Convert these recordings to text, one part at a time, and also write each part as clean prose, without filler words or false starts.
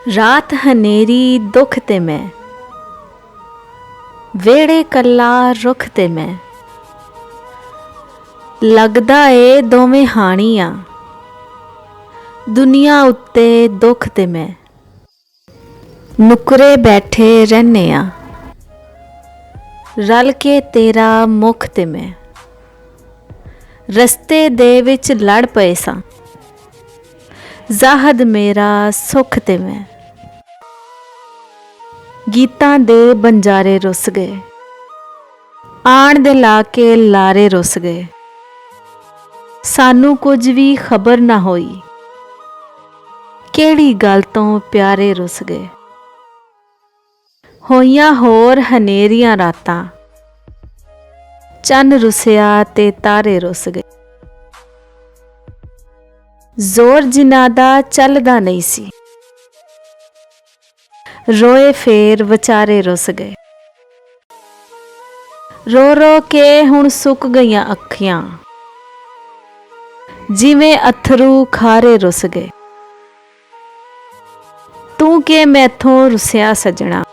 रात हनेरी दुख ते मैं, वेड़े कल्ला रुख ते मैं। लगदा ए दोवें हाणी आ, दुनिया उत्ते दुख ते मैं। नुकरे बैठे रहने आ, रल के तेरा मुख ते मैं। रस्ते दे विच लड़ पए सां, ज़ाहद मेरा सुख ते मैं। गीतां दे बंजारे रुस गए, आण दे ला के लारे रुस गए। सानू कुछ भी खबर ना होई, केड़ी गल तों प्यारे रुस गए। होइयां होर हनेरियां रातां, चन्न रुसिया ते तारे रुस गए। जोर जिन्हां दा चलदा नहीं सी, रोए फेर विचारे रुस गए। रो रो के हुण सुक गईयां अखियां, जिवें अथरू खारे रुस गए। तू के मैथों रुसिया सजना,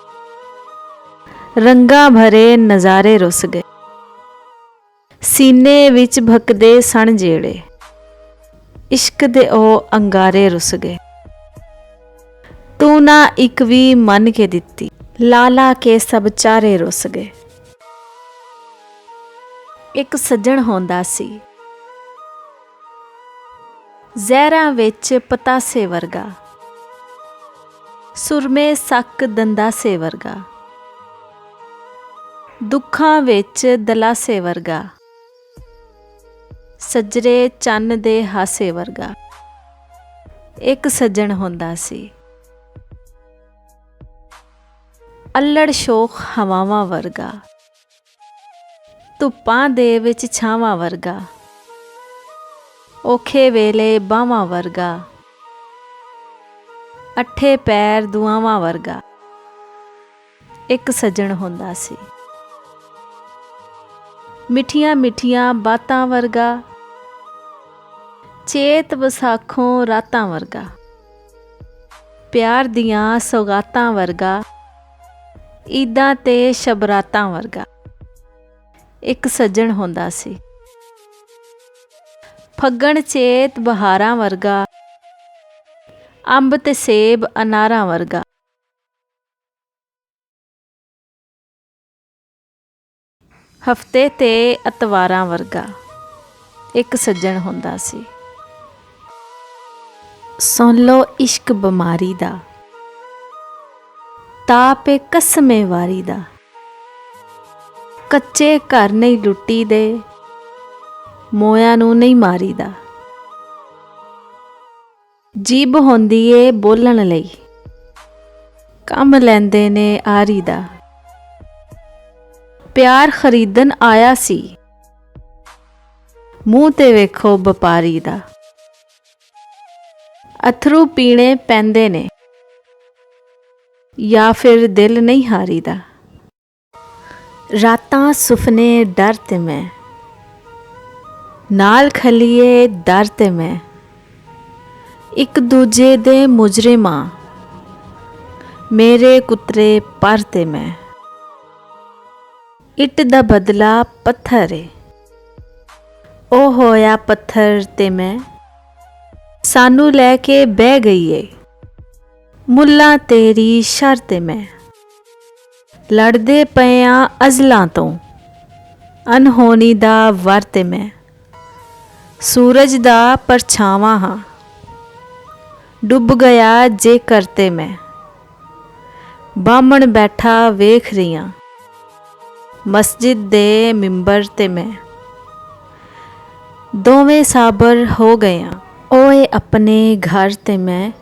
रंगां भरे नज़ारे रुस गए। सीने विच भकदे सन जेड़े, इश्क दे ओ अंगारे रुस गए। तू ना एक भी मन के दिती, लाला के सब चारे रुस गए। एक सज्जण होंदा सी, ज़हरां विच पतासे वर्गा, सुरमे सक दंदासे वर्गा। दुखां विच दलासे वर्गा, सजरे चन्न दे हासे वर्गा। एक सज्जण होंदा सी, अल्लड़ शोख हवावां वर्गा, धुप्पां दे विच छावां वर्गा। औखे वेले बावां वर्गा, अठे पैर दुआवां वर्गा। एक सज्जण होंदा सी, मिठियां मिठियां बातां वर्गा, चेत वसाखों रातां वर्गा। प्यार दियां सौगातां वर्गा, ईदां ते शबरातां वर्गा। एक सज्जण होंदा सी, फग्गण चेत बहारां वर्गा, अंब ते सेब अनारां वर्गा। हफ्ते ते अतवारां वर्गा। एक सज्जण होंदा सी। सुन लो इश्क बमारी दा, ताप ए कसमे वारी दा। कच्चे घर नहीं लुट्टी दे, मोया नू नहीं मारी दा। जीभ होंदी ए बोलण लई, कम लैंदे ने आरी दा। प्यार खरीदन आया सी, मूँह ते वेखो वपारी दा। अथरू पीने पैंदे ने, या फिर दिल नहीं हारी दा। रातां सुफने डर ते मैं, नाल खलीए दर ते मैं। एक दूजे दे मुजरिमां, मेरे कुतरे पर ते मैं। इट दा बदला पत्थर ए, ओ होया पत्थर ते मैं। सानू लैके बह गई ए, मुल्लां तेरी शर ते मैं। लड़दे पए अज़लां तों, अनहोनी दा वर ते मैं। सूरज दा परछावां हां, डुब गया जे करते मैं। बामण बैठा वेख रही हां, मस्जिद दे मिंबर ते मैं। दोवें साबर हो गए ओए अपने घर ते मैं।